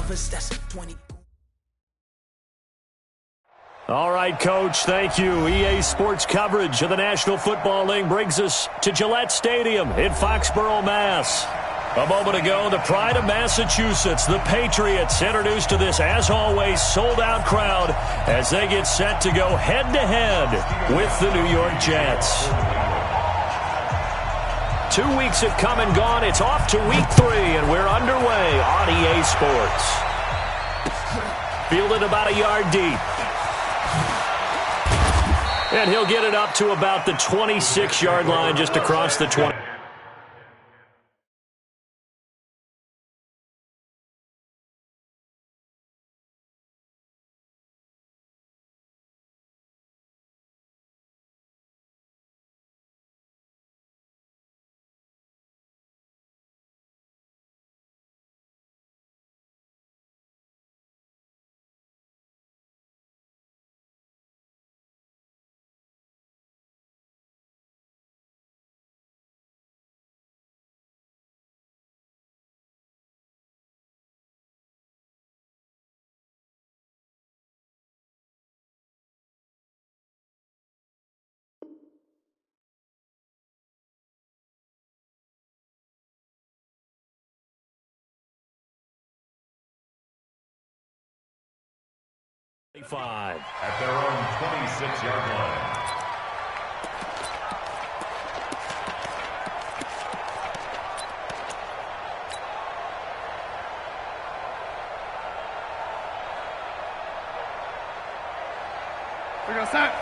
lovers, that's 20. All right, Coach, thank you. EA Sports coverage of the National Football League brings us to Gillette Stadium in Foxborough, Mass. A moment ago, the pride of Massachusetts, the Patriots, introduced to this, as always, sold-out crowd as they get set to go head-to-head with the New York Jets. 2 weeks have come and gone. It's off to week 3, and we're underway on EA Sports. Fielded about a yard deep. And he'll get it up to about the 26-yard line, just across the 20. At their own 26-yard line. We're going to start.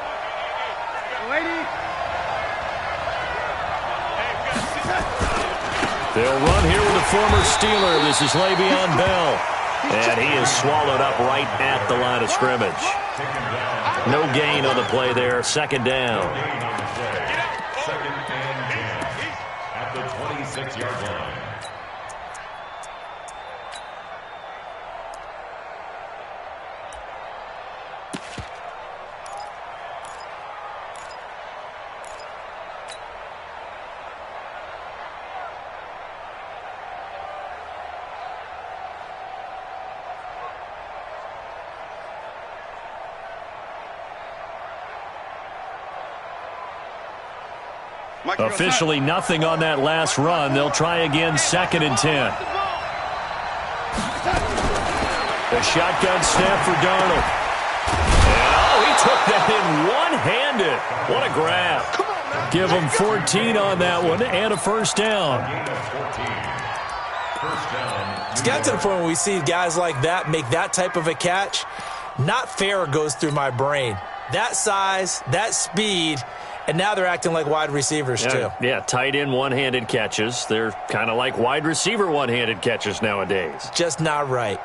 Lady. They'll run here with a former Steeler. This is Le'Veon Bell. And he is swallowed up right at the line of scrimmage. No gain on the play there. Second down. Second and 10 at the 26-yard line. Officially nothing on that last run. They'll try again, second and 10. The shotgun snap for Darnold. And, he took that in one-handed. What a grab. Give him 14 on that one and a first down. It's got to the point where we see guys like that make that type of a catch. Not fair goes through my brain. That size, that speed, and now they're acting like wide receivers, too. Yeah, tight end one-handed catches. They're kind of like wide receiver one-handed catches nowadays. Just not right.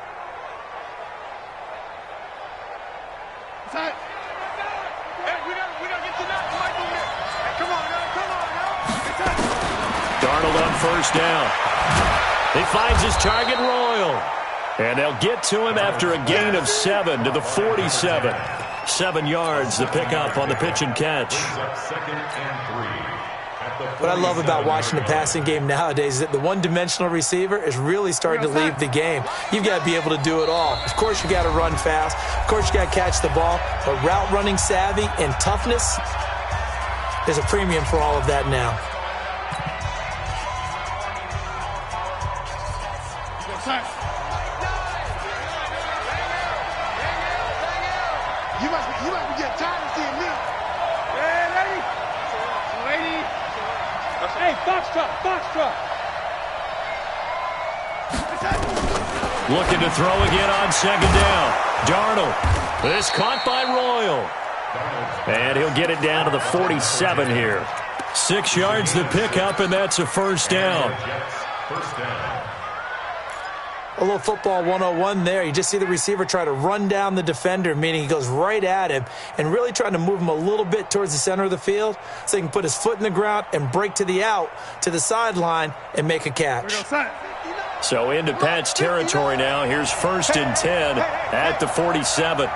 Darnold on first down. He finds his target, Royal. And they'll get to him after a gain of 7 to the 47. 7 yards, the pickup on the pitch and catch. What I love about watching the passing game nowadays is that the one-dimensional receiver is really starting to leave the game. You've got to be able to do it all. Of course, you got to run fast. Of course, you got to catch the ball. But route running savvy and toughness, there's a premium for all of that now. You must be getting tired of seeing me. Yeah, lady. Hey, Foxtrot. Looking to throw again on second down. Darnold. This caught by Royal. And he'll get it down to the 47 here. 6 yards the pickup, and that's a first down. A little football 101 there. You just see the receiver try to run down the defender, meaning he goes right at him and really trying to move him a little bit towards the center of the field so he can put his foot in the ground and break to the out, to the sideline, and make a catch. So into Pat's territory now. Here's first and 10 at the 47.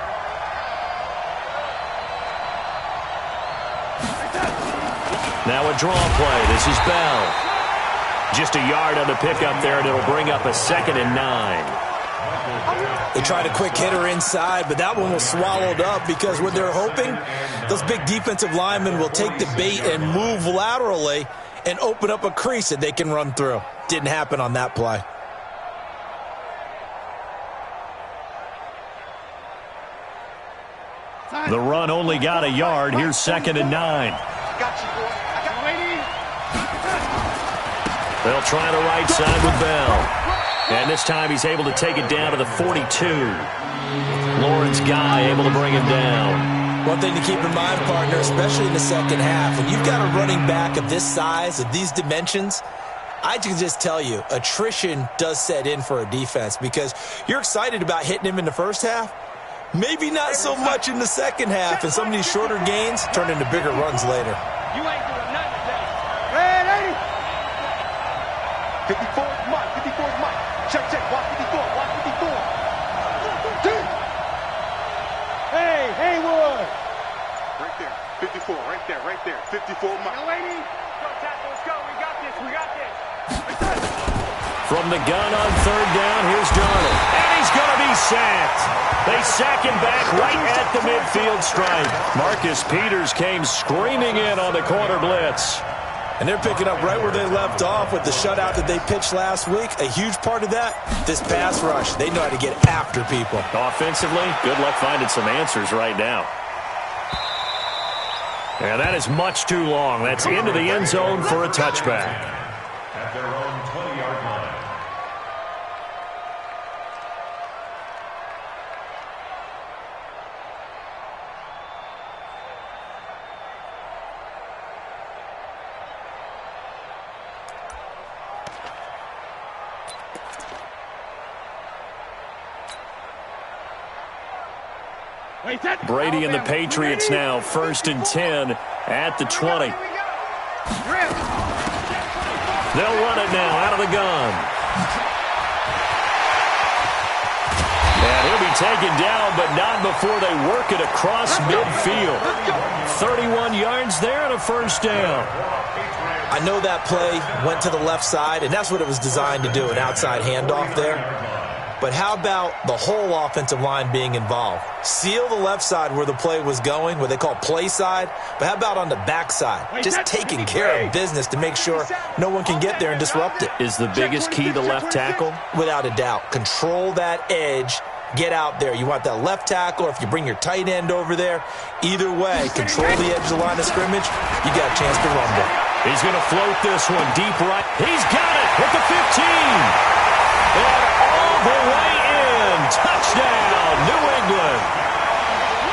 Now a draw play. This is Bell. Just a yard on the pickup there, and it'll bring up a 2nd and 9. They tried a quick hitter inside, but that one was swallowed up because what they're hoping, those big defensive linemen will take the bait and move laterally and open up a crease that they can run through. Didn't happen on that play. The run only got a yard. Here's 2nd and 9. They'll try the right side with Bell. And this time he's able to take it down to the 42. Lawrence Guy able to bring him down. One thing to keep in mind, partner, especially in the second half, when you've got a running back of this size, of these dimensions, I can just tell you, attrition does set in for a defense because you're excited about hitting him in the first half. Maybe not so much in the second half, and some of these shorter gains turn into bigger runs later. You ain't doing nothing today. Ready? 54 is Mike. 54 is Mike. Check. Watch 54. Watch 54. Hey, Haywood. Right there. 54. Right there. 54 Mike. Go, lady. Go, tackle. Let's go. We got this. From the gun on 3rd down, here's Darnold. And he's going to be sacked. They sack him back right at the midfield stripe. Marcus Peters came screaming in on the corner blitz. And they're picking up right where they left off with the shutout that they pitched last week. A huge part of that, this pass rush. They know how to get after people. Offensively, good luck finding some answers right now. And that is much too long. That's into the end zone for a touchback. At their own 20-yard line. Brady and the Patriots now 1st and 10 at the 20. They'll run it now out of the gun. And he'll be taken down, but not before they work it across midfield. 31 yards there and a 1st down. I know that play went to the left side, and that's what it was designed to do, an outside handoff there. But how about the whole offensive line being involved? Seal the left side where the play was going, what they call play side. But how about on the back side? Just taking care of business to make sure no one can get there and disrupt it. Is the biggest key the left tackle? Without a doubt. Control that edge. Get out there. You want that left tackle, or if you bring your tight end over there, either way, control the edge of the line of scrimmage, you got a chance to rumble. He's going to float this one deep right. He's got it at the 15. And all the way in. Touchdown, New England.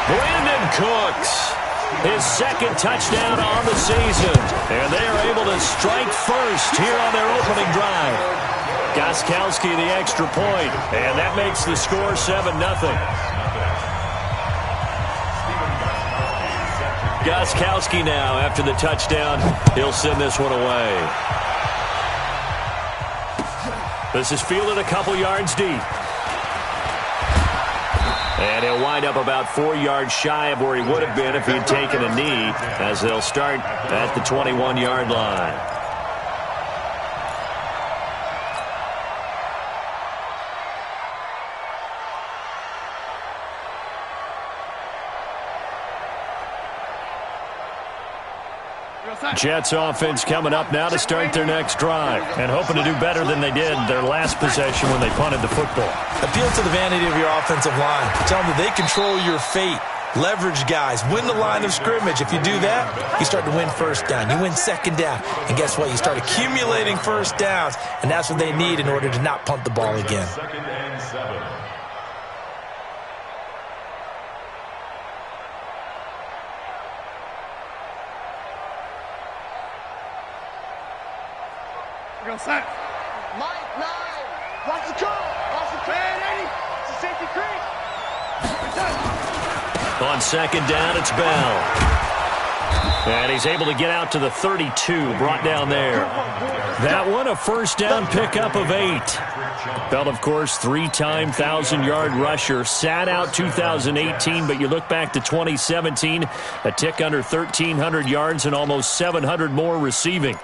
Brandon Cooks, his 2nd touchdown on the season. And they are able to strike first here on their opening drive. Gostkowski the extra point, and that makes the score 7-0. Gostkowski now, after the touchdown, he'll send this one away. This is fielded a couple yards deep. And he'll wind up about 4 yards shy of where he would have been if he had taken a knee, as they'll start at the 21-yard line. Jets offense coming up now to start their next drive and hoping to do better than they did their last possession when they punted the football. Appeal to the vanity of your offensive line. Tell them that they control your fate. Leverage guys. Win the line of scrimmage. If you do that, you start to win 1st down. You win 2nd down. And guess what? You start accumulating 1st downs. And that's what they need in order to not punt the ball again. 2nd and 7. Set. Mike, 9. Watch the call. Watch the play, 80. It's a safety crease. On 2nd down, it's Bell. And he's able to get out to the 32, brought down there. That one, a 1st down pickup of 8. Bell, of course, 3-time 1,000-yard rusher. Sat out 2018, but you look back to 2017, a tick under 1,300 yards and almost 700 more receiving.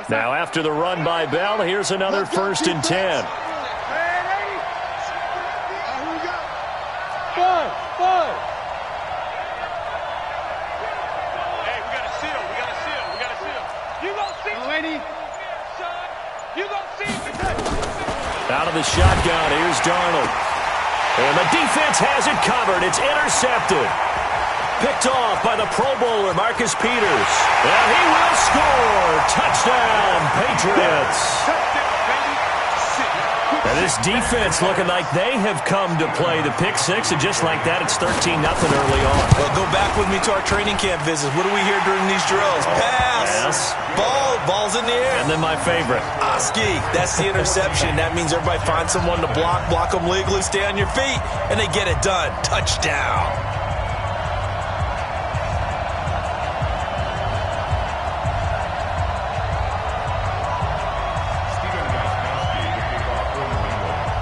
Now after the run by Bell, here's another 1st and 10. Out of the shotgun, here's Darnold. And the defense has it covered. It's intercepted. Picked off by the Pro Bowler, Marcus Peters. And he will score. Touchdown, Patriots. And this defense looking like they have come to play the pick six, and just like that, it's 13-0 early on. Well, go back with me to our training camp visits. What do we hear during these drills? Pass. Ball's in the air. And then my favorite. Oski, that's the interception. That means everybody finds someone to block them legally, stay on your feet, and they get it done. Touchdown.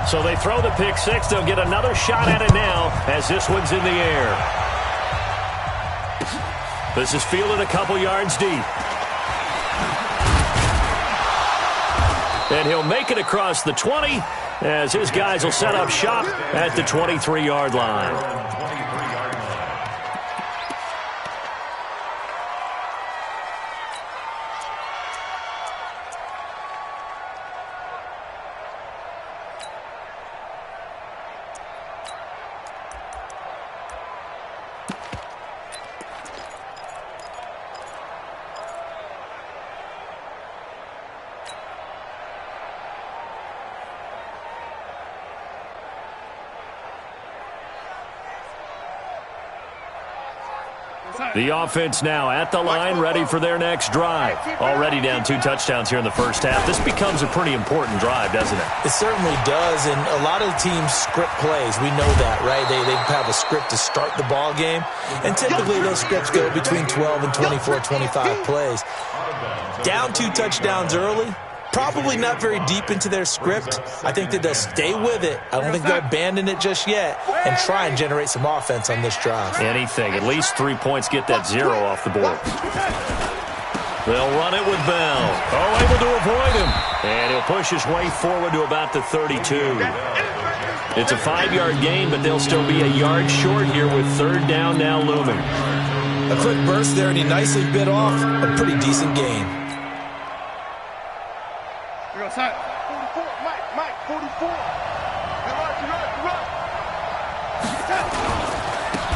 So they throw the pick six. They'll get another shot at it now as this one's in the air. This is fielded a couple yards deep. And he'll make it across the 20 as his guys will set up shop at the 23-yard line. The offense now at the line, ready for their next drive. Already down 2 touchdowns here in the first half. This becomes a pretty important drive, doesn't it? It certainly does, and a lot of teams script plays. We know that, right? They have a script to start the ball game, and typically those scripts go between 12 and 24, 25 plays. Down 2 touchdowns early, probably not very deep into their script. I think that they'll stay with it. I don't think they'll abandon it just yet and try and generate some offense on this drive. Anything. At least 3 points, get that 0 off the board. They'll run it with Bell. Oh, able to avoid him. And he'll push his way forward to about the 32. It's a 5-yard gain, but they'll still be a yard short here with 3rd down now looming. A quick burst there, and he nicely bit off a pretty decent gain. 44, Mike, 44.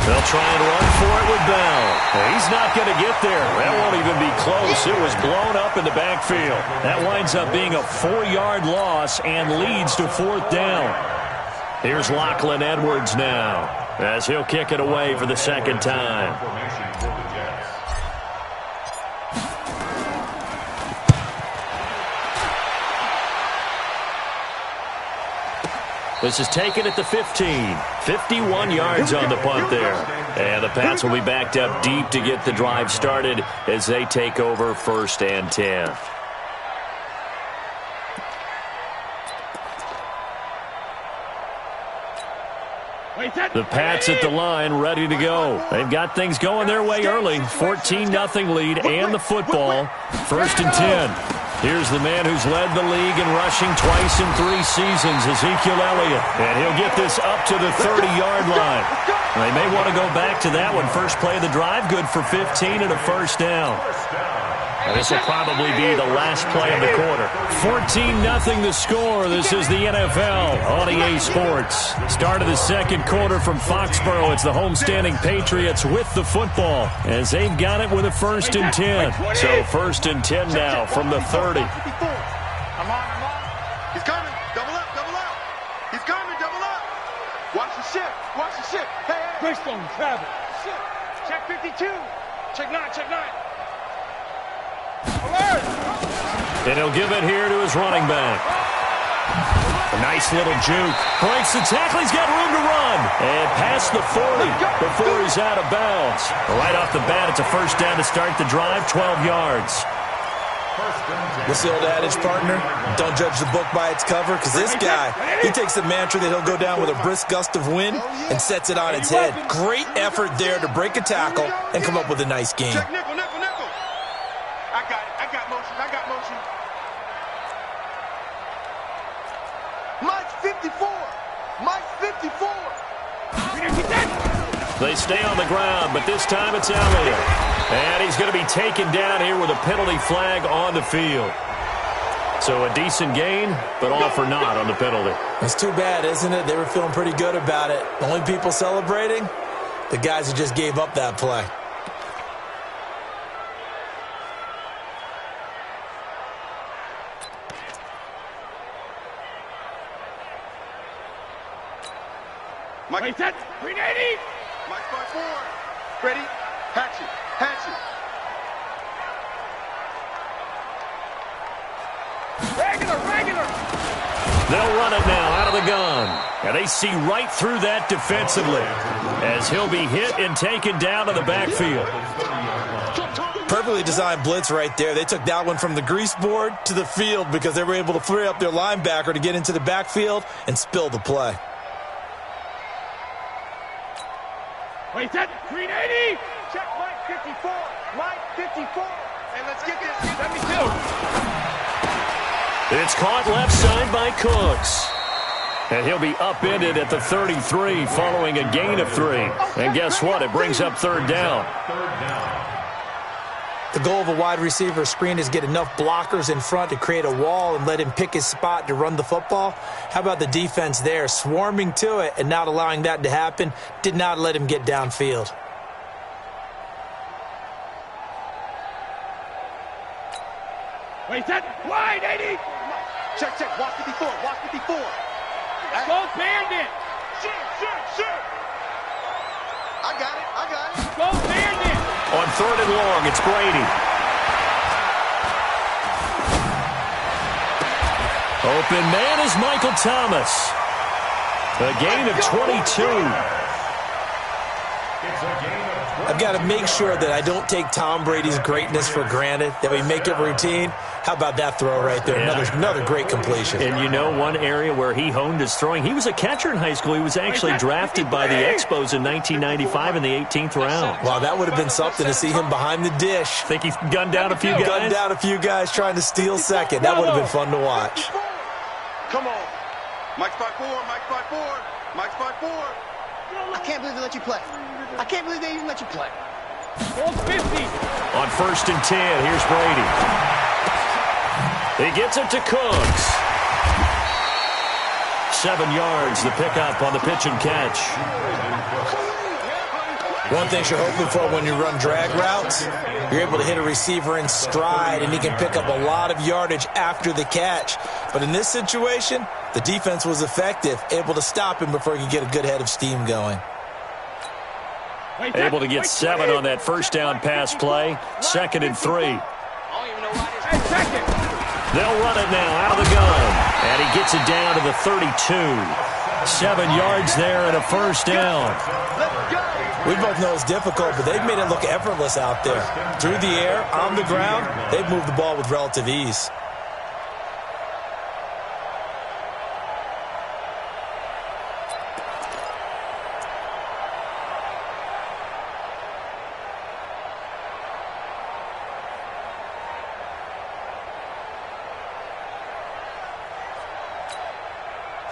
They'll try and run for it with Bell. He's not going to get there. That won't even be close. It was blown up in the backfield. That winds up being a 4-yard loss and leads to 4th down. Here's Lachlan Edwards now as he'll kick it away for the 2nd time. This is taken at the 15. 51 yards on the punt there. And the Pats will be backed up deep to get the drive started as they take over 1st and 10. The Pats at the line, ready to go. They've got things going their way early. 14-0 lead and the football. 1st and 10. Here's the man who's led the league in rushing twice in 3 seasons, Ezekiel Elliott. And he'll get this up to the 30-yard line. They may want to go back to that one. First play of the drive, good for 15 and a 1st down. And this will probably be the last play of the quarter. 14-0 the score. This is the NFL on EA Sports. Start of the 2nd quarter from Foxborough. It's the homestanding Patriots with the football as they've got it with a 1st and 10. So 1st and 10 now from the 30. I'm on. He's coming. Double up. He's coming, double up. Watch the shift. Hey. Greystone, travel. Check 52. Check 9. And he'll give it here to his running back. A nice little juke. Breaks the tackle. He's got room to run. And past the 40 before he's out of bounds. Right off the bat, it's a 1st down to start the drive, 12 yards. What's the old adage, partner? Don't judge the book by its cover, because this guy, he takes the mantra that he'll go down with a brisk gust of wind and sets it on its head. Great effort there to break a tackle and come up with a nice game. Check nickel. I got motion. 54. Mike 54. They stay on the ground, but this time it's Elliott. And he's going to be taken down here with a penalty flag on the field. So a decent gain, but all for naught on the penalty. It's too bad, isn't it? They were feeling pretty good about it. The only people celebrating, the guys who just gave up that play. Mike, set. 380. Mike 5-4. Ready? Hatchet. Hatchet. Regular. They'll run it now out of the gun. And they see right through that defensively as he'll be hit and taken down to the backfield. Perfectly designed blitz right there. They took that one from the grease board to the field because they were able to free up their linebacker to get into the backfield and spill the play. Wait, set. 380. Check Mike 54. Mike 54. Hey, let's get this. 72. It's caught left side by Cooks. And he'll be upended at the 33 following a gain of 3. And guess what? It brings up third down. The goal of a wide receiver screen is get enough blockers in front to create a wall and let him pick his spot to run the football. How about the defense there, swarming to it and not allowing that to happen? Did not let him get downfield. Wait, set. Wide 80. Check. Watch 54. Watch 54. Go Bandit. Shoot. I got it. Go Bandit. On third and long, it's Brady. Open man is Michael Thomas. A gain of 22. I've got to make sure that I don't take Tom Brady's greatness for granted, that we make it routine. How about that throw right there? Yeah. Another great completion. And you know one area where he honed his throwing? He was a catcher in high school. He was actually drafted by the Expos in 1995 in the 18th round. Wow, that would have been something to see him behind the dish. Think he's gunned down a few guys? Gunned down a few guys trying to steal second. That would have been fun to watch. Come on. Mike's 5-4. Mike's 5-4. Mike's 5-4. I can't believe they let you play. I can't believe they even let you play. 50. On first and 10, here's Brady. He gets it to Cooks. 7 yards, the pickup on the pitch and catch. One thing you're hoping for when you run drag routes, you're able to hit a receiver in stride, and he can pick up a lot of yardage after the catch. But in this situation, the defense was effective, able to stop him before he could get a good head of steam going. Able to get 7 on that first down pass play. 2nd and 3. They'll run it now out of the gun. And he gets it down to the 32. 7 yards there and a first down. We both know it's difficult, but they've made it look effortless out there. Through the air, on the ground, they've moved the ball with relative ease.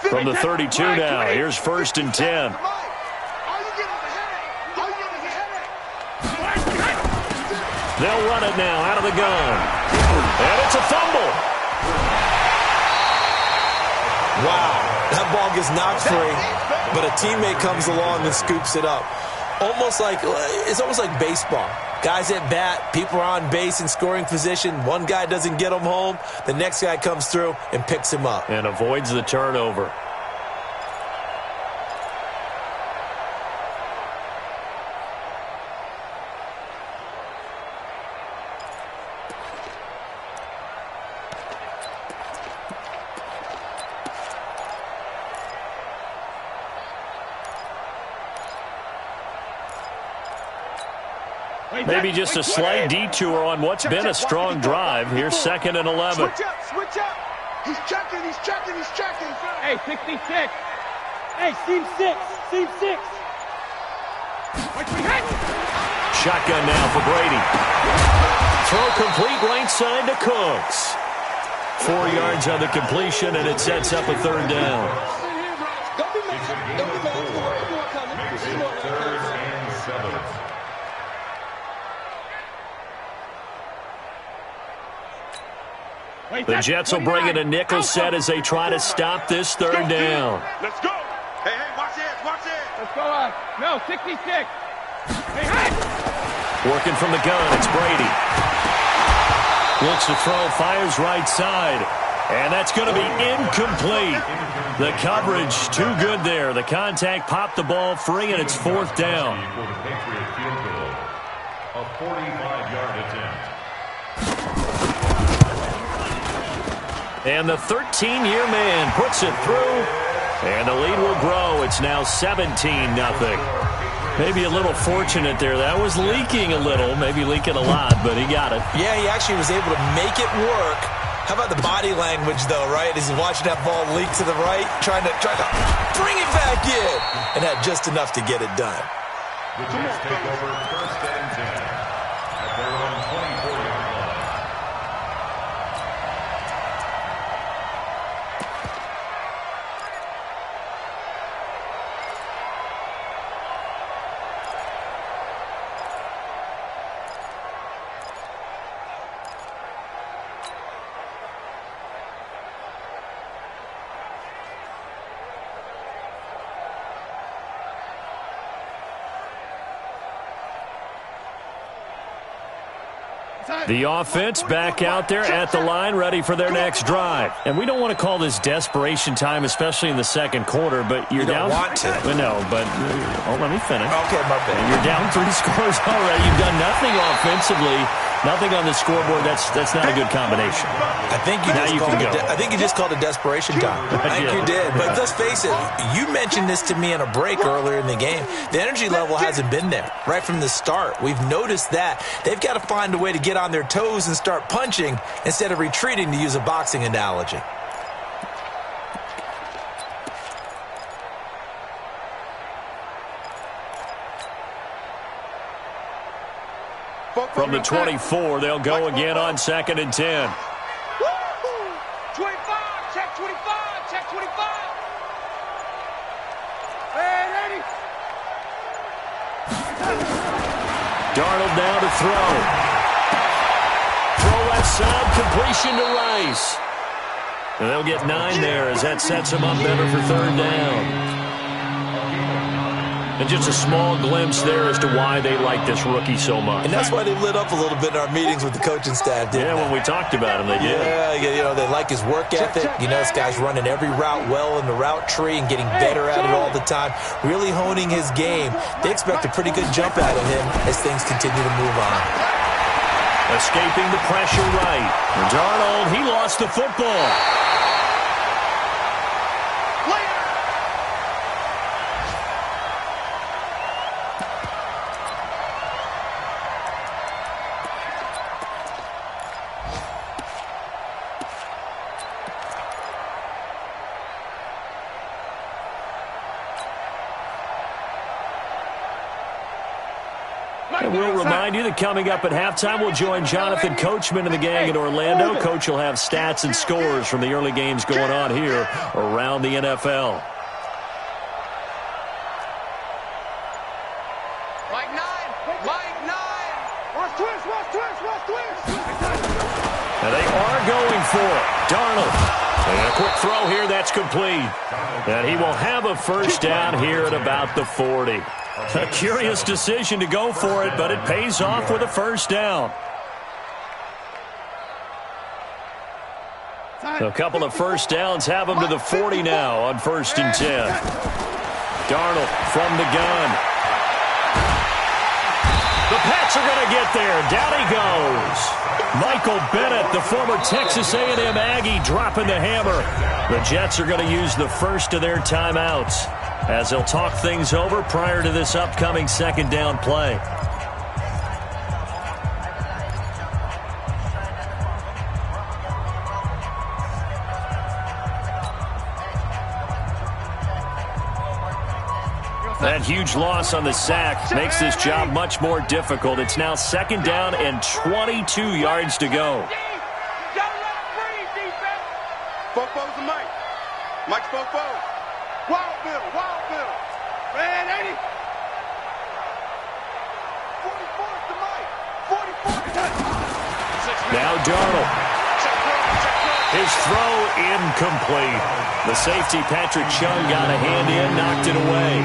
From the 32 now, here's first and 10. They'll run it now out of the gun. And it's a fumble. Wow, that ball gets knocked free, but a teammate comes along and scoops it up. It's almost like baseball. Guys at bat, people are on base in scoring position. One guy doesn't get him home. The next guy comes through and picks him up. And avoids the turnover. Maybe just a slight detour on what's been a strong drive. Here's 2nd and 11. Switch up. He's checking. Hey, 66. Hey, seam 6. Shotgun now for Brady. Throw complete right side to Cooks. 4 yards on the completion, and it sets up a third down. Third and 7. The Jets will bring in a nickel set as they try to stop this third down. Let's go. Hey, watch this, watch this. Let's go. No, 66. Hey. Working from the gun, it's Brady. Looks to throw, fires right side. And that's going to be incomplete. The coverage too good there. The contact popped the ball free, and it's fourth down. For the Patriot field goal, a 45-yard attempt. And the 13-year man puts it through, and the lead will grow. It's now 17-0. Maybe a little fortunate there. That was leaking a little, maybe leaking a lot, but he got it. Yeah, he actually was able to make it work. How about the body language, though, right? As he's watching that ball leak to the right, trying to bring it back in, and had just enough to get it done. The Jets take over first and 10 at their own 24-yard line. The offense back out there at the line, ready for their next drive. And we don't want to call this desperation time, especially in the second quarter, but you're down. You don't want to. No, but let me finish. Okay, my bad. You're down 3 scores already. You've done nothing offensively, nothing on the scoreboard. That's not a good combination. I think you just called it desperation time. I think you did. But let's face it, you mentioned this to me in a break earlier in the game. The energy level hasn't been there right from the start. We've noticed that. They've got to find a way to get on their toes and start punching instead of retreating, to use a boxing analogy. From the 24, they'll go again on 2nd and 10. 25, check 25, check 25. Hey, ready. Darnold now to throw. Throw left side, completion to Rice. And they'll get 9 there as that sets them up better for third down. And just a small glimpse there as to why they like this rookie so much. And that's why they lit up a little bit in our meetings with the coaching staff, didn't they? When we talked about him, they did. Yeah, they like his work ethic. This guy's running every route well in the route tree and getting better at it all the time, really honing his game. They expect a pretty good jump out of him as things continue to move on. Escaping the pressure right. Darnold, he lost the football. And we'll remind you that coming up at halftime, we'll join Jonathan Coachman and the gang in Orlando. Coach will have stats and scores from the early games going on here around the NFL. Mike 9. Watch twist. And they are going for it. Darnold. And a quick throw here, that's complete. And he will have a first down here at about the 40. A curious decision to go for it, but it pays off with a first down. A couple of first downs have him to the 40 now on 1st and 10. Darnold from the gun. The Pats are going to get there. Down he goes. Michael Bennett, the former Texas A&M Aggie, dropping the hammer. The Jets are going to use the first of their timeouts as they'll talk things over prior to this upcoming second down play. That huge loss on the sack makes this job much more difficult. It's now 2nd down and 22 yards to go. Fofo's the Mike. Mike's Fofo. Wild Bill, Wild Bill. Man, 80. 44 to Mike. 44 to Now Darnold. His throw incomplete. The safety, Patrick Chung, got a hand in, knocked it away.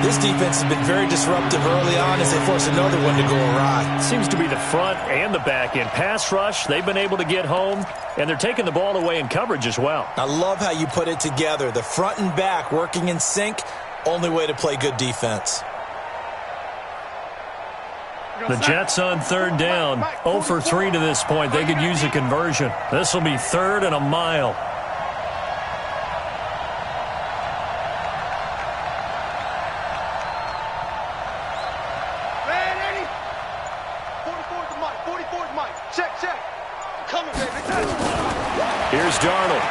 This defense has been very disruptive early on as they force another one to go awry. Seems to be the front and the back end. Pass rush, they've been able to get home, and they're taking the ball away in coverage as well. I love how you put it together. The front and back working in sync, only way to play good defense. The Jets on third down, 0 for 3 to this point. They could use a conversion. This will be 3rd and a mile. Man, 80. 44 to Mike. 44 to Mike. Check, check. Coming, baby. Here's Darnold.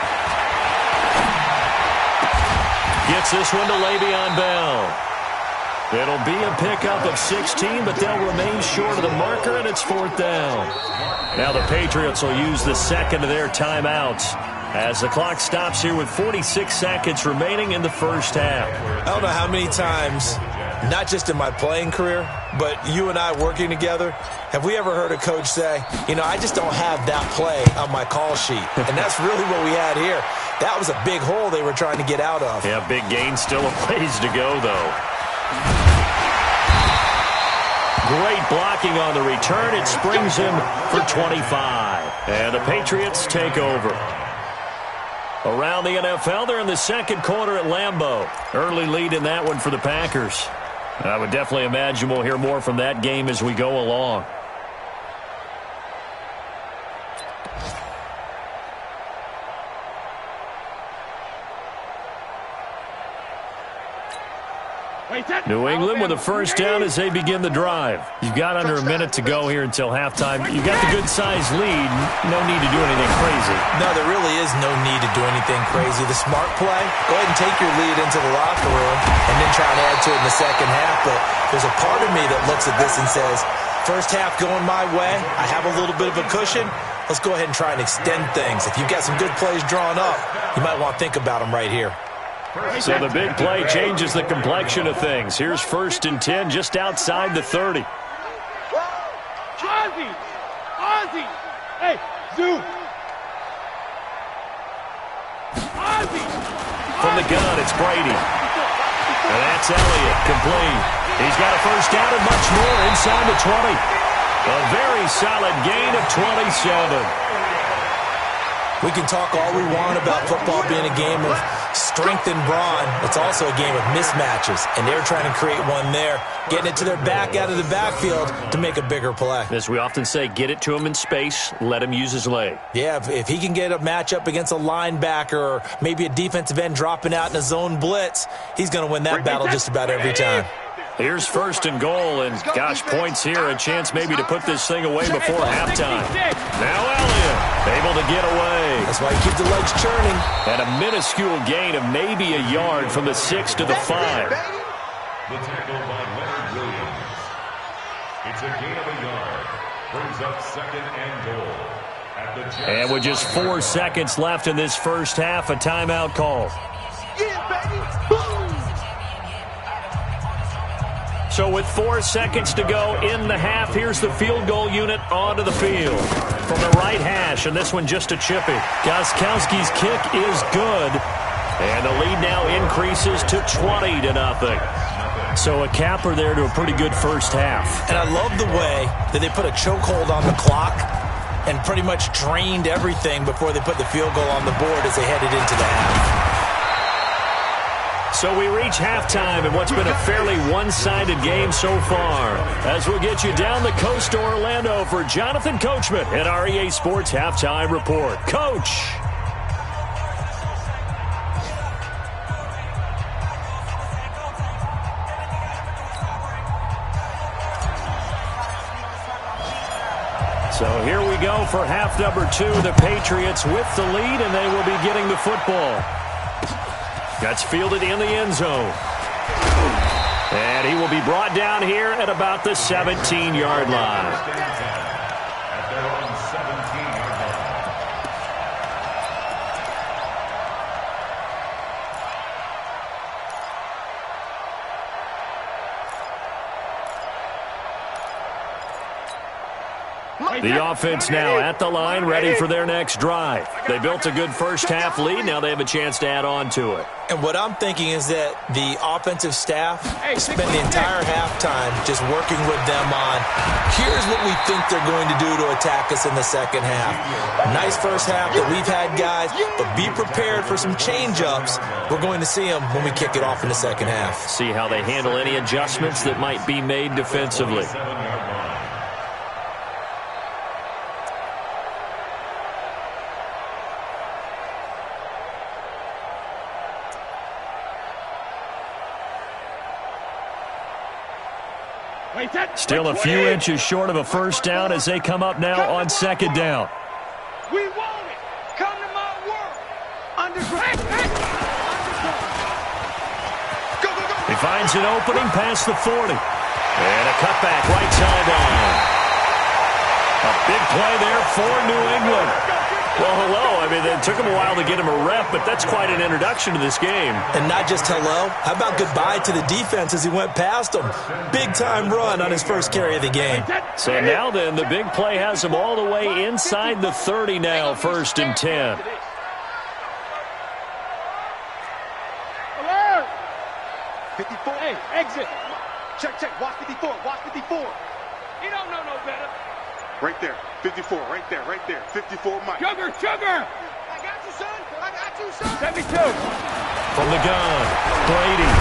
Gets this one to Le'Veon Bell. It'll be a pickup of 16, but they'll remain short of the marker, and it's 4th down. Now the Patriots will use the second of their timeouts as the clock stops here with 46 seconds remaining in the first half. I don't know how many times, not just in my playing career, but you and I working together, have we ever heard a coach say, you know, I just don't have that play on my call sheet. And that's really what we had here. That was a big hole they were trying to get out of. Yeah, big gain, still a ways to go, though. Great blocking on the return. It springs him for 25. And the Patriots take over. Around the NFL, they're in the second quarter at Lambeau. Early lead in that one for the Packers. I would definitely imagine we'll hear more from that game as we go along. New England with a first down as they begin the drive. You've got under a minute to go here until halftime. You've got the good-sized lead. No need to do anything crazy. No, there really is no need to do anything crazy. The smart play, go ahead and take your lead into the locker room and then try and add to it in the second half. But there's a part of me that looks at this and says, first half going my way, I have a little bit of a cushion. Let's go ahead and try and extend things. If you've got some good plays drawn up, you might want to think about them right here. So the big play changes the complexion of things. Here's 1st and 10 just outside the 30. Ozzy! Ozzy! Hey, Zoo! Ozzy! From the gun, it's Brady. And that's Elliott, complete. He's got a first down and much more inside the 20. A very solid gain of 27. We can talk all we want about football being a game of strength and brawn. It's also a game of mismatches, and they're trying to create one there, getting it to their back out of the backfield to make a bigger play. As we often say, get it to him in space, let him use his leg. Yeah, if he can get a matchup against a linebacker or maybe a defensive end dropping out in a zone blitz, he's going to win that battle just about every time. Here's 1st and goal, and gosh, points here, a chance maybe to put this thing away before halftime. Now Elliott, able to get away. That's why you keep the legs churning. And a minuscule gain of maybe a yard from the 6 to the 5. The tackle by Leonard Williams. It's a gain of a yard. Brings up 2nd and goal. At the Jets. And with just 4 seconds left in this first half, a timeout call. Yeah, baby. Boom. So with 4 seconds to go in the half, here's the field goal unit onto the field. From the right hash, and this one just a chippy. Gostkowski's kick is good. And the lead now increases to 20-0. So a capper there to a pretty good first half. And I love the way that they put a chokehold on the clock and pretty much drained everything before they put the field goal on the board as they headed into the half. So we reach halftime in what's been a fairly one-sided game so far. As we'll get you down the coast to Orlando for Jonathan Coachman at our EA Sports Halftime Report. Coach! So here we go for half number 2. The Patriots with the lead, and they will be getting the football. That's fielded in the end zone. And he will be brought down here at about the 17-yard line. At their own 17-yard line. The offense now at the line, ready for their next drive. They built a good first-half lead. Now they have a chance to add on to it. And what I'm thinking is that the offensive staff spend the entire halftime just working with them on, here's what we think they're going to do to attack us in the second half. Nice first half that we've had, guys, but be prepared for some change-ups. We're going to see them when we kick it off in the second half. See how they handle any adjustments that might be made defensively. Still a few inches short of a first down as they come up now on second down. We want it. Come to my world. Underground. Go, go, go. He finds an opening past the 40. And a cutback right sideline. A big play there for New England. Well, hello. I mean, it took him a while to get him a rep, but that's quite an introduction to this game. And not just hello. How about goodbye to the defense as he went past him? Big-time run on his first carry of the game. So now then, the big play has him all the way inside the 30 now, 1st and 10. Alert! 54. Hey, exit. Check, check. Watch 54. Watch 54. You don't know no better. Right there. 54. Right there. Right there. 54, Mike. Sugar. I got you, son. I got you, son. 72. From the gun, Brady.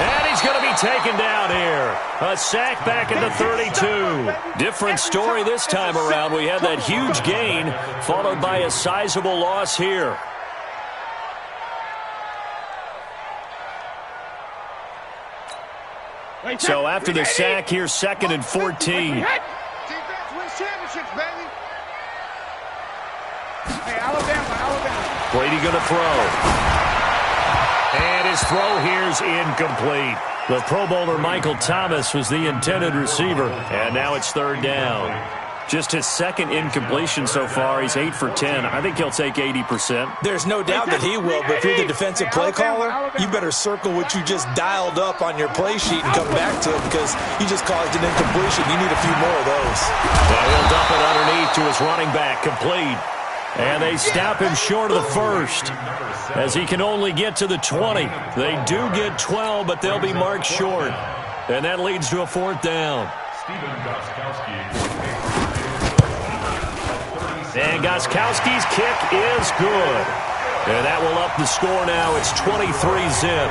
And he's going to be taken down here. A sack back at the 32. Different story this time around. We had that huge gain followed by a sizable loss here. So after the sack, here's 2nd and 14. Defense wins championships, baby. Hey, Alabama. Brady going to throw. And his throw here's incomplete. The Pro Bowler Michael Thomas was the intended receiver. And now it's 3rd down. Just his 2nd incompletion so far. He's 8 for 10. I think he'll take 80%. There's no doubt that he will, but if you're the defensive play caller, you better circle what you just dialed up on your play sheet and come back to it because you just caused an incompletion. You need a few more of those. Well, he'll dump it underneath to his running back, complete. And they stop him short of the 1st as he can only get to the 20. They do get 12, but they'll be marked short. And that leads to a 4th down. And Gostkowski's kick is good. And that will up the score now. It's 23-zip.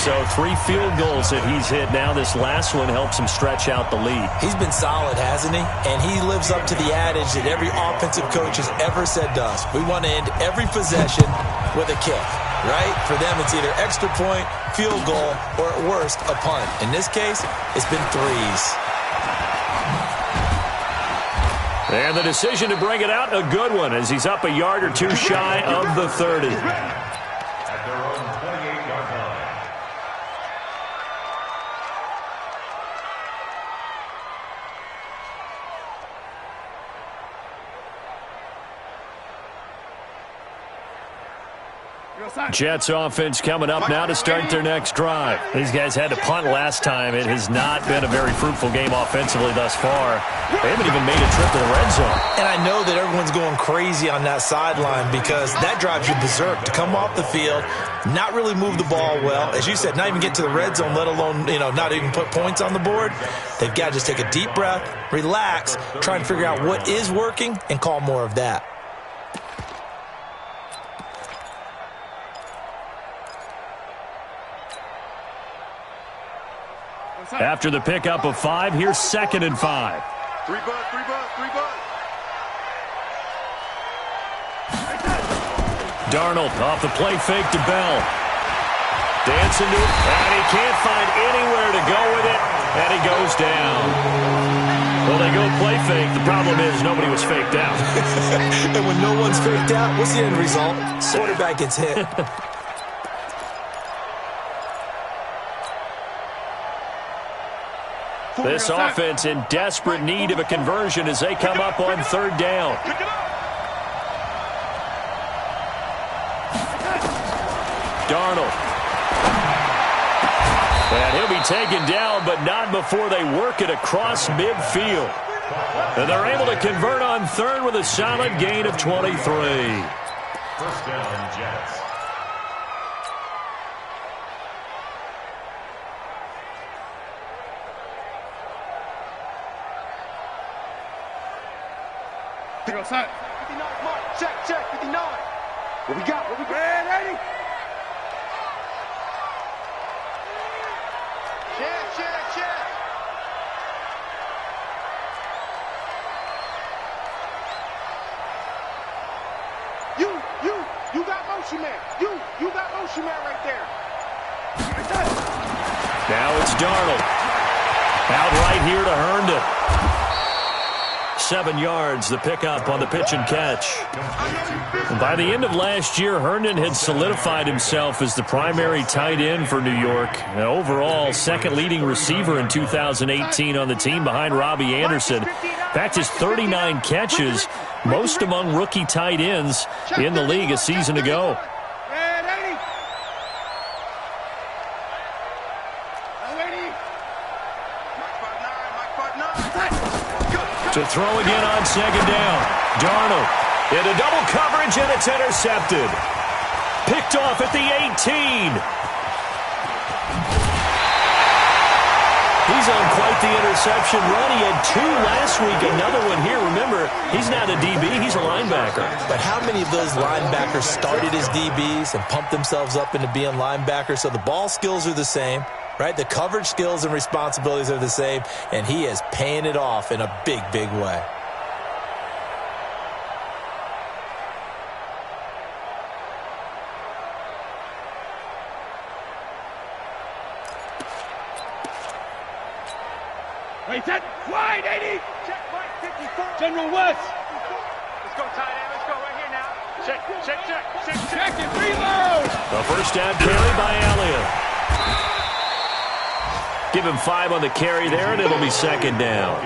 So 3 field goals that he's hit now. This last one helps him stretch out the lead. He's been solid, hasn't he? And he lives up to the adage that every offensive coach has ever said to us. We want to end every possession with a kick, right? For them, it's either extra point, field goal, or at worst, a punt. In this case, it's been 3s. And the decision to bring it out, a good one, as he's up a yard or 2 shy of the 30. At their own 28-yard line. Jets offense coming up now to start their next drive. These guys had to punt last time. It has not been a very fruitful game offensively thus far. They haven't even made a trip to the red zone. And I know that everyone's going crazy on that sideline because that drives you berserk to come off the field, not really move the ball well. As you said, not even get to the red zone, let alone, not even put points on the board. They've got to just take a deep breath, relax, try and figure out what is working and call more of that. After the pickup of 5, here's 2nd and 5. 3 bud. Darnold off the play fake to Bell. Dancing to it, and he can't find anywhere to go with it, and he goes down. Well, they go play fake. The problem is nobody was faked out. And when no one's faked out, what's the end result? Quarterback gets hit. This offense in desperate need of a conversion as they come up on 3rd down. Darnold. And he'll be taken down, but not before they work it across midfield. And they're able to convert on third with a solid gain of 23. First down, Jets. Check, 59. What we got? Ready? Check. You got motion man. You got motion man right there. Now it's Darnold. Out right here to Herndon. 7 yards, the pickup on the pitch and catch. And by the end of last year, Herndon had solidified himself as the primary tight end for New York. And overall, second leading receiver in 2018 on the team behind Robbie Anderson. In fact, his 39 catches, most among rookie tight ends in the league a season ago. To throw again on second down. Darnold into double coverage, and it's intercepted. Picked off at the 18. He's on quite the interception run. He had 2 last week, another one here. Remember, he's not a DB, he's a linebacker. But how many of those linebackers started as DBs and pumped themselves up into being linebackers? So the ball skills are the same. Right, the coverage skills and responsibilities are the same, and he is paying it off in a big, big way. Wait, that wide, 80. Check, Mike, 54. General West. Let's go, tight end. Let's go right here now. Check it. Reload. The first down carry by Elliott. Give him 5 on the carry there, and it'll be second down.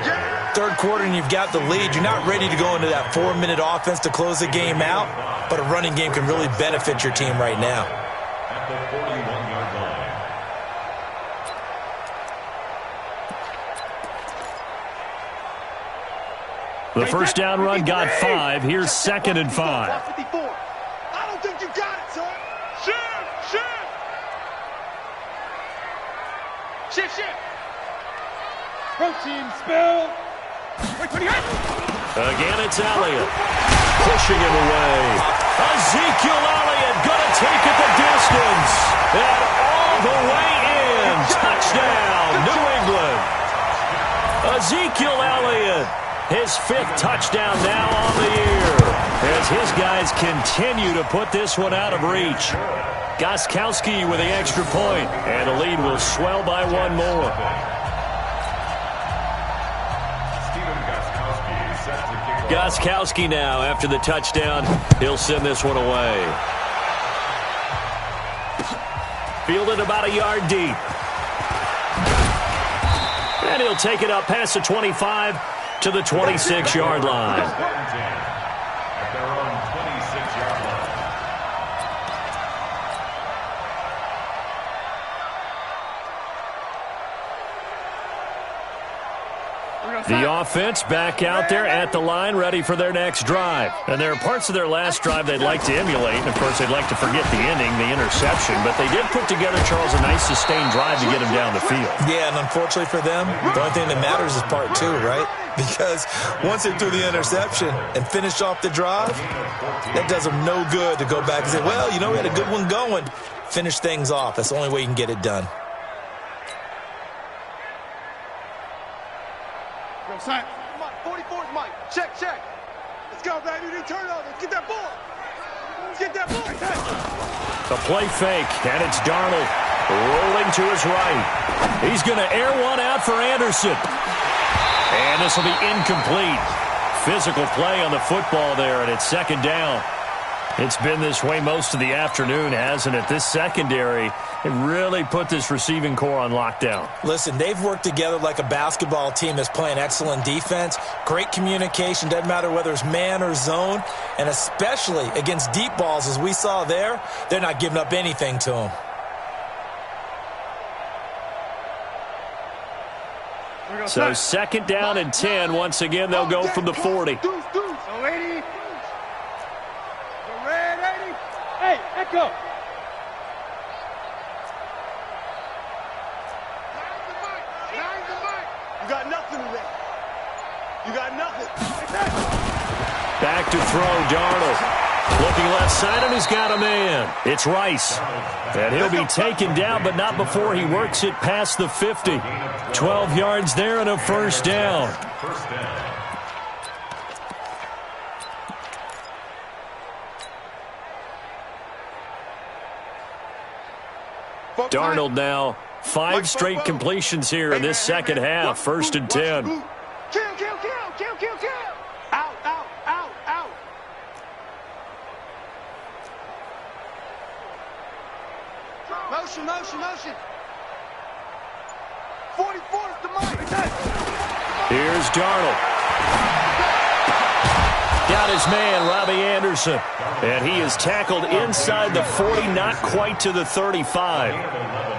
Third quarter, and you've got the lead. You're not ready to go into that 4-minute offense to close the game out, but a running game can really benefit your team right now. At the 41-yard line. The first down run got 5. Here's second and 5. I don't think you got it, son. Shift. Protein spill. Wait, again, it's Elliott. Pushing him away. Ezekiel Elliott gonna take it the distance. And all the way in. Touchdown, New England. Ezekiel Elliott, his 5th touchdown now on the year, as his guys continue to put this one out of reach. Gostkowski with the extra point, and the lead will swell by 1 more. Gostkowski now, after the touchdown, he'll send this one away. Fielded about a yard deep. And he'll take it up past the 25 to the 26-yard line. At their own 26-yard line. The offense back out there at the line, ready for their next drive. And there are parts of their last drive they'd like to emulate. And, of course, they'd like to forget the ending, the interception. But they did put together, Charles, a nice sustained drive to get him down the field. Yeah, and unfortunately for them, the only thing that matters is part 2, right? Because once they threw the interception and finished off the drive, that does them no good to go back and say, well, you know, we had a good one going. Finish things off. That's the only way you can get it done. Come on, 44's Mike. Check. Let's go, baby. They turn over. Get that ball. The play fake, and it's Darnold rolling to his right. He's going to air one out for Anderson. And this will be incomplete. Physical play on the football there, and it's second down. It's been this way most of the afternoon, hasn't it? This secondary, it really put this receiving core on lockdown. Listen, they've worked together like a basketball team that's playing excellent defense. Great communication, doesn't matter whether it's man or zone. And especially against deep balls, as we saw there, they're not giving up anything to them. So second down and 10. Once again, they'll go from the 40. So 80. Red 80. Hey, Echo. You got nothing today. You got nothing. Back to throw, Darnold. Looking left side, and he's got a man. It's Rice. And he'll be taken down, but not before he works it past the 50. 12 yards there and a first down. Darnold now. 5 straight completions here in this second half. First and 10. Kill. Out. Motion. 44 is the mic. Here's Darnold. Got his man, Robbie Anderson. And he is tackled inside the 40, not quite to the 35.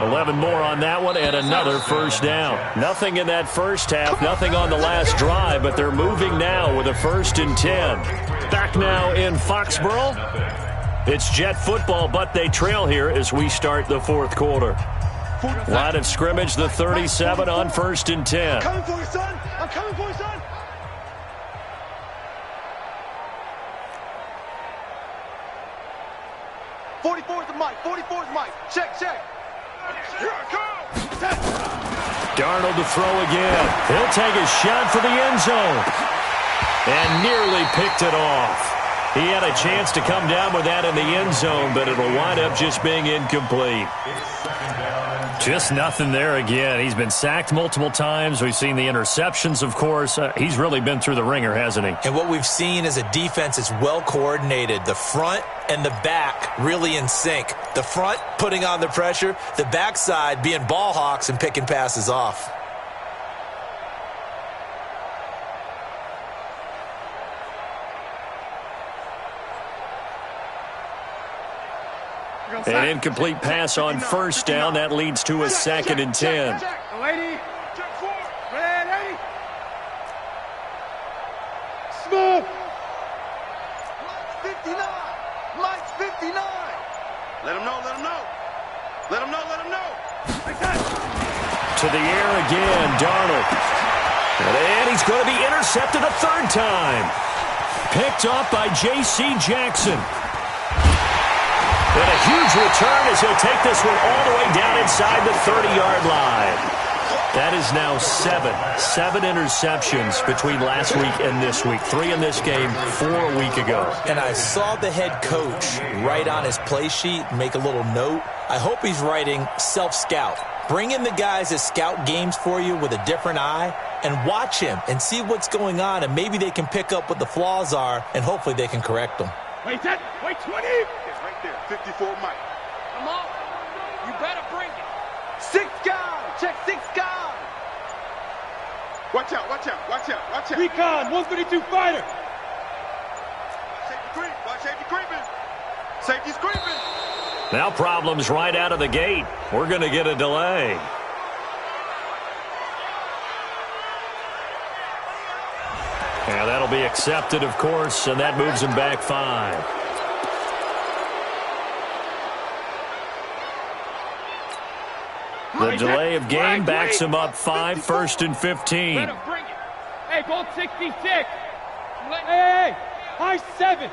11 more on that one, and another first down. Nothing in that first half, nothing on the last drive, but they're moving now with a first and 10. Back now in Foxborough. It's Jet football, but they trail here as we start the fourth quarter. Line of scrimmage, the 37 on first and 10. I'm coming for you, son. 44 is the mic. Check. Here I come. Darnold to throw again. He'll take a shot for the end zone. And nearly picked it off. He had a chance to come down with that in the end zone, but it'll wind up just being incomplete. Just nothing there again. He's been sacked multiple times. We've seen the interceptions, of course. He's really been through the ringer, hasn't he? And what we've seen is a defense that's well coordinated. The front and the back really in sync. The front putting on the pressure, the backside being ball hawks and picking passes off. An incomplete pass on first down. That leads to a second and 10. Smooth. Mike's 59. Let him know. To the air again, Darnold. And he's going to be intercepted a third time. Picked off by J.C. Jackson. And a huge return as he'll take this one all the way down inside the 30-yard line. That is now 7 interceptions between last week and this week. 3 in this game, 4 a week ago. And I saw the head coach write on his play sheet, make a little note. I hope he's writing self-scout. Bring in the guys that scout games for you with a different eye and watch him and see what's going on, and maybe they can pick up what the flaws are, and hopefully they can correct them. Wait 20. Right there, 54 Mike. Come on. You better bring it. 6 guys. Check 6 guys. Watch out. Recon, 152 fighter. Safety's creeping. Now problems right out of the gate. We're going to get a delay. Yeah, that'll be accepted, of course, and that moves him back 5. The delay of game backs him up 5, first and 15. Let him bring it. Hey, ball 66. Hey, high 7.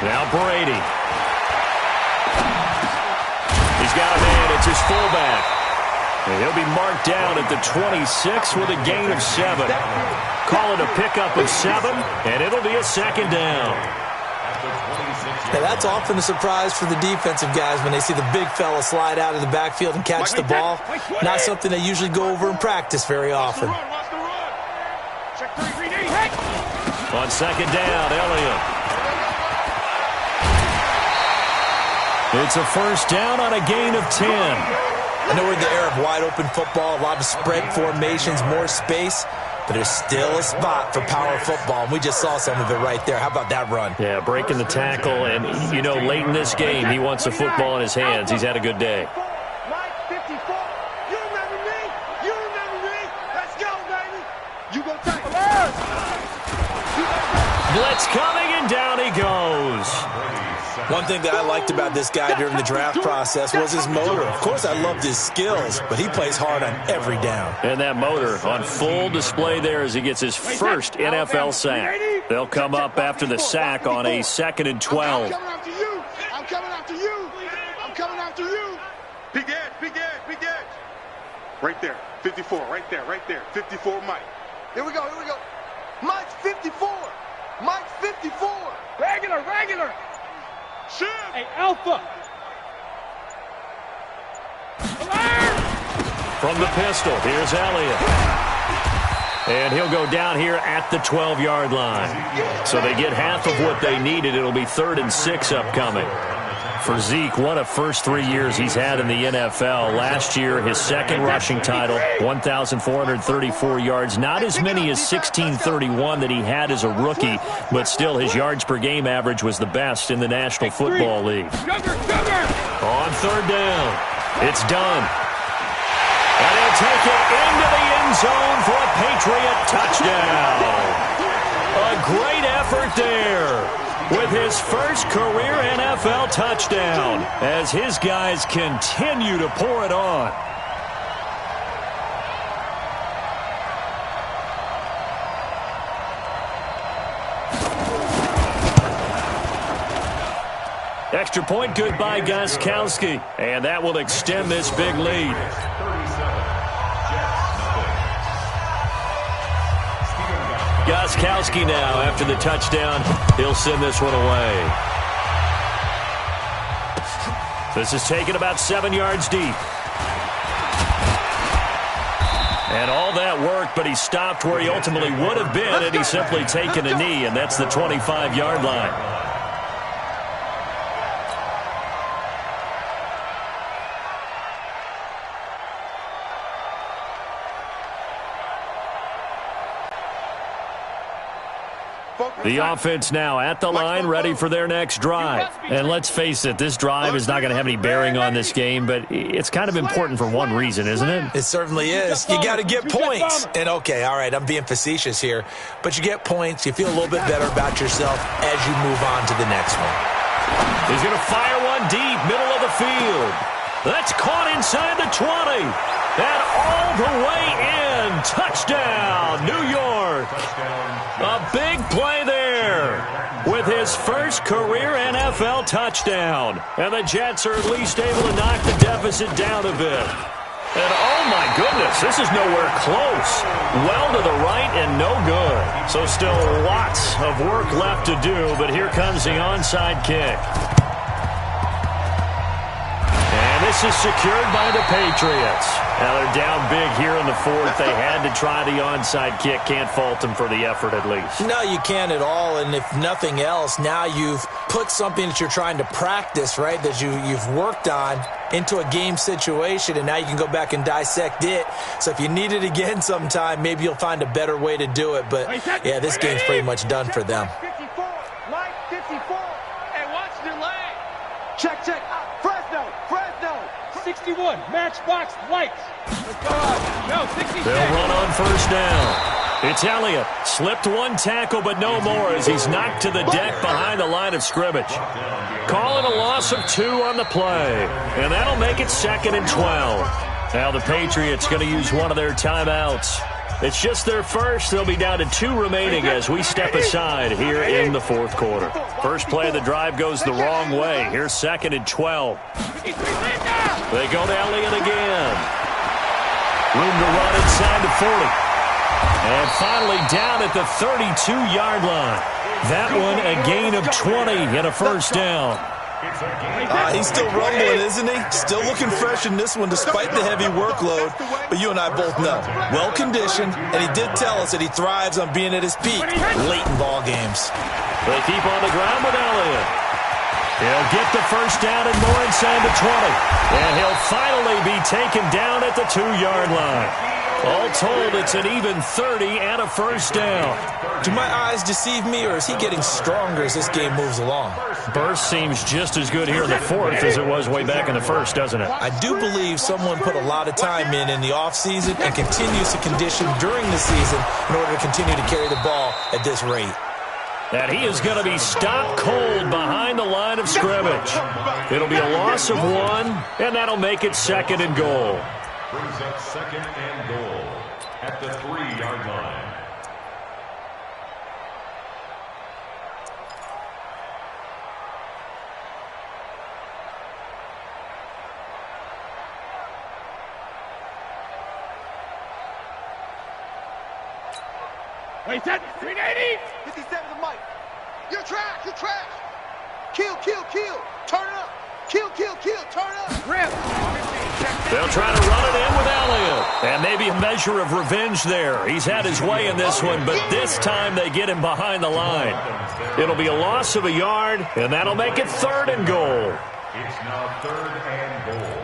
Now Brady. He's got a man. It's his fullback. And he'll be marked down at the 26 with a gain of 7. Call it a pickup of 7, and it'll be a second down. Now, that's often a surprise for the defensive guys when they see the big fella slide out of the backfield and catch the ball. Not something they usually go over in practice very often. On second down, Elliott. It's a first down on a gain of 10. I know we're in the era of wide-open football, a lot of spread formations, more space, but there's still a spot for power football, and we just saw some of it right there. How about that run? Yeah, breaking the tackle, and, you know, late in this game, he wants the football in his hands. He's had a good day. Mike 54. You remember me? Blitz coming, and down he goes. One thing that I liked about this guy during the draft process was his motor. Of course, I loved his skills, but he plays hard on every down. And that motor on full display there as he gets his first NFL sack. They'll come up after the sack on a 2nd and 12. I'm coming after you. I'm coming after you. I'm coming after you. Big edge, big edge, big edge. Right there, 54, right there, 54, Mike. Here we go. Mike's 54. Mike's 54. Regular. Shift. Hey, Alpha. From the pistol, here's Elliott. And he'll go down here at the 12-yard line. So they get half of what they needed. It'll be 3rd and 6 upcoming. For Zeke, what a first 3 years he's had in the NFL. Last year, his 2nd rushing title, 1,434 yards. Not as many as 1,631 that he had as a rookie, but still his yards per game average was the best in the National Football League. On 3rd down, it's done. And he'll take it into the end zone for a Patriot touchdown. A great effort there with his first career NFL touchdown as his guys continue to pour it on. Extra point good by Gostkowski, and that will extend this big lead. Gostkowski now, after the touchdown, he'll send this one away. This is taken about 7 yards deep. And all that worked, but he stopped where he ultimately would have been had he simply taken a knee, and that's the 25-yard line. The offense now at the line, ready for their next drive. And let's face it, this drive is not going to have any bearing on this game, but it's kind of important for one reason, isn't it? It certainly is. You got to get points. And, okay, all right, I'm being facetious here, but you get points. You feel a little bit better about yourself as you move on to the next one. He's going to fire one deep, middle of the field. That's caught inside the 20. And all the way in. Touchdown, New York. A big play there with his first career NFL touchdown. And the Jets are at least able to knock the deficit down a bit. And oh my goodness, this is nowhere close. Well to the right and no good. So still lots of work left to do, but here comes the onside kick. And this is secured by the Patriots. Now they're down big here in the 4th. They had to try the onside kick. Can't fault them for the effort at least. No, you can't at all. And if nothing else, now you've put something that you're trying to practice, right, that you've worked on into a game situation, and now you can go back and dissect it. So if you need it again sometime, maybe you'll find a better way to do it. But, yeah, this game's pretty much done for them. 54, line 54. Hey, watch the leg. Check. Fresno. 61, matchbox lights. Let's go out. No, 66. They'll run on 1st down. It's Elliott. Slipped one tackle, but no more as he's knocked to the deck behind the line of scrimmage. Calling a loss of 2 on the play. And that'll make it 2nd and 12. Now the Patriots going to use one of their timeouts. It's just their first. They'll be down to 2 remaining as we step aside here in the 4th quarter. First play of the drive goes the wrong way. Here's 2nd and 12. They go to Elliott again. Room to run inside the 40. And finally down at the 32-yard line. That one a gain of 20 and a 1st down. He's still rumbling, isn't he? Still looking fresh in this one despite the heavy workload. But you and I both know, well-conditioned, and he did tell us that he thrives on being at his peak late in ball games. They keep on the ground with Elliott. He'll get the 1st down and more inside the 20. And he'll finally be taken down at the 2-yard line. All told, it's an even 30 and a 1st down. Do my eyes deceive me, or is he getting stronger as this game moves along? Burst seems just as good here in the 4th as it was way back in the 1st, doesn't it? I do believe someone put a lot of time in the offseason and continues to condition during the season in order to continue to carry the ball at this rate. And he is going to be stopped cold behind the line of scrimmage. It'll be a loss of 1, and that'll make it 2nd and goal. Brings up 2nd and goal at the 3-yard line. Wait, that 380? 57 to Mike. You're trash. You're trash. Kill, kill, kill. Turn it up. Kill, kill, kill. Turn it up. Rip. They'll try to run it in with Elliott. And maybe a measure of revenge there. He's had his way in this one, but this time they get him behind the line. It'll be a loss of 1 yard, and that'll make it 3rd and goal. It's now 3rd and goal.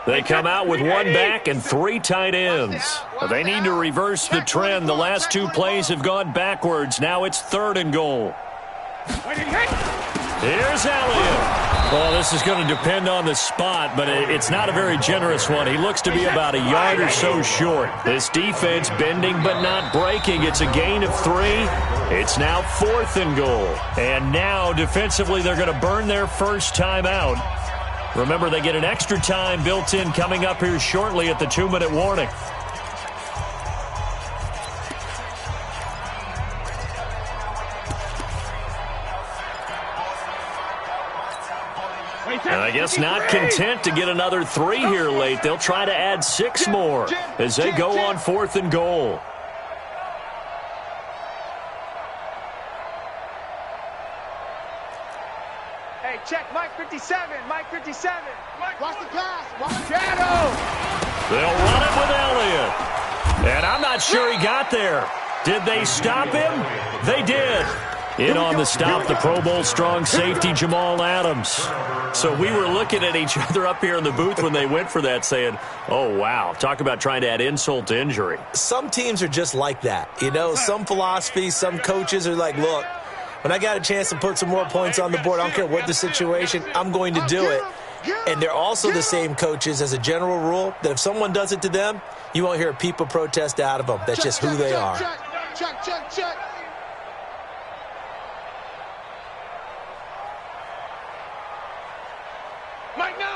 They come out with 1 back and 3 tight ends. They need to reverse the trend. The last 2 plays have gone backwards. Now it's 3rd and goal. Here's Elliott. Well, this is going to depend on the spot, but it's not a very generous one. He looks to be about 1 yard or so short. This defense bending but not breaking. It's a gain of 3. It's now 4th and goal. And now, defensively, they're going to burn their first time out. Remember, they get an extra time built in coming up here shortly at the 2-minute warning. And I guess not content to get another 3 here late. They'll try to add 6 more as they go on 4th and goal. Hey, check Mike 57. Mike 57. Watch the pass. Watch the Shadow. They'll run it with Elliott. And I'm not sure he got there. Did they stop him? They did. In on the stop, the Pro Bowl strong safety, Jamal Adams. So we were looking at each other up here in the booth when they went for that saying, oh, wow, talk about trying to add insult to injury. Some teams are just like that. You know, some philosophies, some coaches are like, look, when I got a chance to put some more points on the board, I don't care what the situation, I'm going to do it. And they're also the same coaches as a general rule that if someone does it to them, you won't hear a people protest out of them. That's just who they are. Check. Mike 9.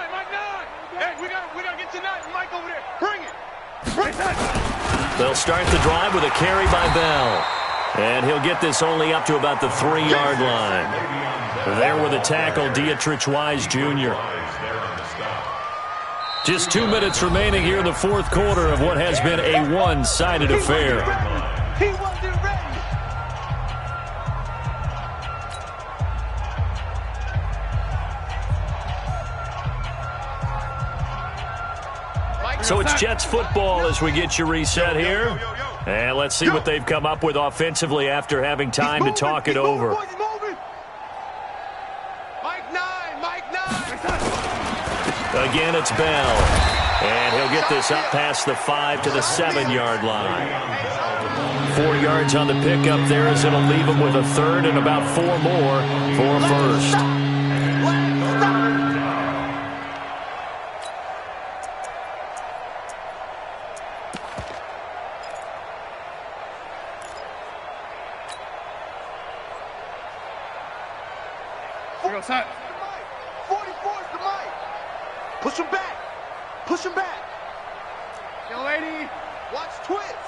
Hey, we gotta get to 9. Mike over there. Bring it. They'll start the drive with a carry by Bell. And he'll get this only up to about the 3-yard line. There with a tackle, Dietrich Wise Jr. Just 2 minutes remaining here in the 4th quarter of what has been a one-sided affair. He wasn't ready. So it's Jets football as we get you reset here. And let's see what they've come up with offensively after having time to talk it over. Mike 9. Again, it's Bell. And he'll get this up past the 5 to the 7-yard line. 4 yards on the pickup there as it'll leave him with a 3rd and about 4 more for a first. Set. 44's the Mike. Push him back. Yo, lady. Watch twist.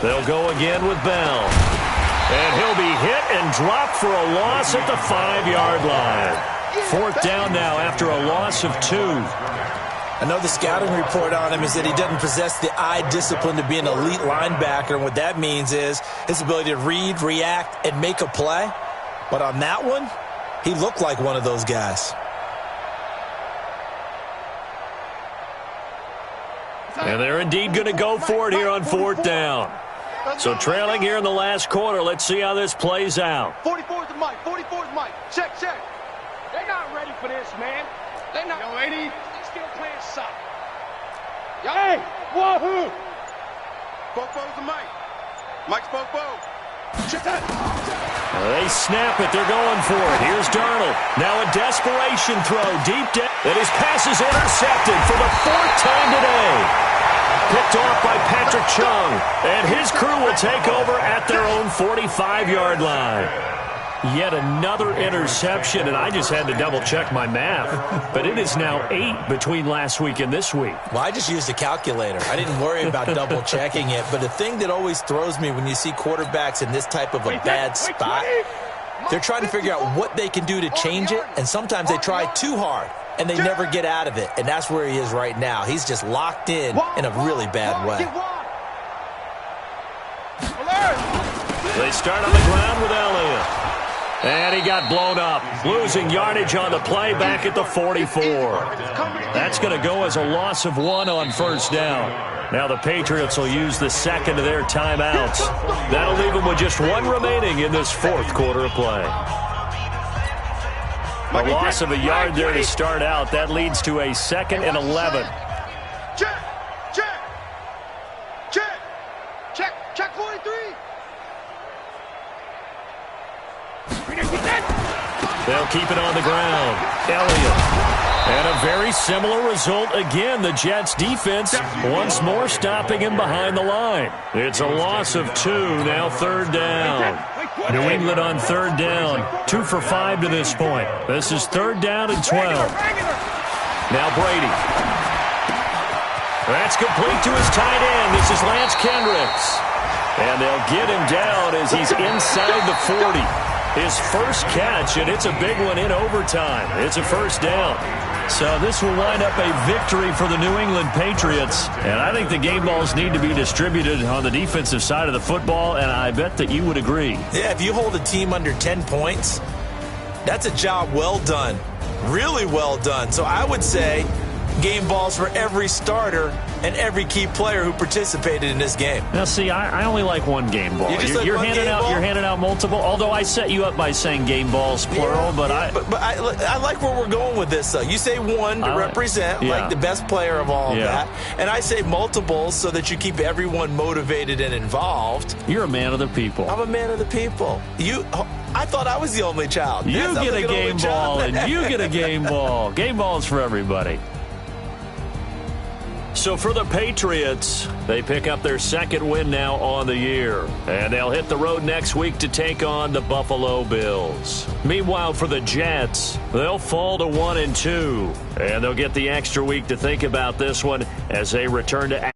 They'll go again with Bell. And he'll be hit and dropped for a loss at the 5-yard line. 4th down now after a loss of 2. I know the scouting report on him is that he doesn't possess the eye discipline to be an elite linebacker. And what that means is his ability to read, react, and make a play. But on that one, he looked like one of those guys. And they're indeed going to go for it here on 4th down. So trailing here in the last quarter, let's see how this plays out. 44's the Mike. Check. They're not ready for this, man. They're not. Yo, lady. Still playing soccer. Hey, wahoo! Fofo's the Mike. Mike's Fofo. They snap it. They're going for it. Here's Darnold. Now a desperation throw deep down. And his pass is intercepted for the 4th time today. Picked off by Patrick Chung. And his crew will take over at their own 45-yard line. Yet another interception, and I just had to double-check my math. But it is now 8 between last week and this week. Well, I just used a calculator. I didn't worry about double-checking it. But the thing that always throws me when you see quarterbacks in this type of a bad spot, they're trying to figure out what they can do to change it, and sometimes they try too hard, and they never get out of it. And that's where he is right now. He's just locked in a really bad way. They start on the ground with Elliott. And he got blown up, losing yardage on the play back at the 44. That's going to go as a loss of 1 on first down. Now the Patriots will use the second of their timeouts. That'll leave them with just 1 remaining in this fourth quarter of play. A loss of a yard there to start out. That leads to a 2nd and 11. Check 43. They'll keep it on the ground. Elliott. And a very similar result again. The Jets defense once more stopping him behind the line. It's a loss of 2, now 3rd down. New England on 3rd down. 2 for 5 to this point. This is 3rd down and 12. Now Brady. That's complete to his tight end. This is Lance Kendricks. And they'll get him down as he's inside the 40. His first catch, and it's a big one in overtime. It's a first down. So this will wind up a victory for the New England Patriots. And I think the game balls need to be distributed on the defensive side of the football, and I bet that you would agree. Yeah, if you hold a team under 10 points, that's a job well done. Really well done. So I would say game balls for every starter and every key player who participated in this game. Now, see, I only like 1 game ball. You're handing out multiple. Although I set you up by saying game balls plural, but I like where we're going with this. Though you say 1 to represent like the best player of all of that, and I say multiples so that you keep everyone motivated and involved. You're a man of the people. I'm a man of the people. I thought I was the only child. You get a game ball, and you get a game ball. Game balls for everybody. So for the Patriots, they pick up their 2nd win now on the year. And they'll hit the road next week to take on the Buffalo Bills. Meanwhile, for the Jets, they'll fall to 1-2. And they'll get the extra week to think about this one as they return to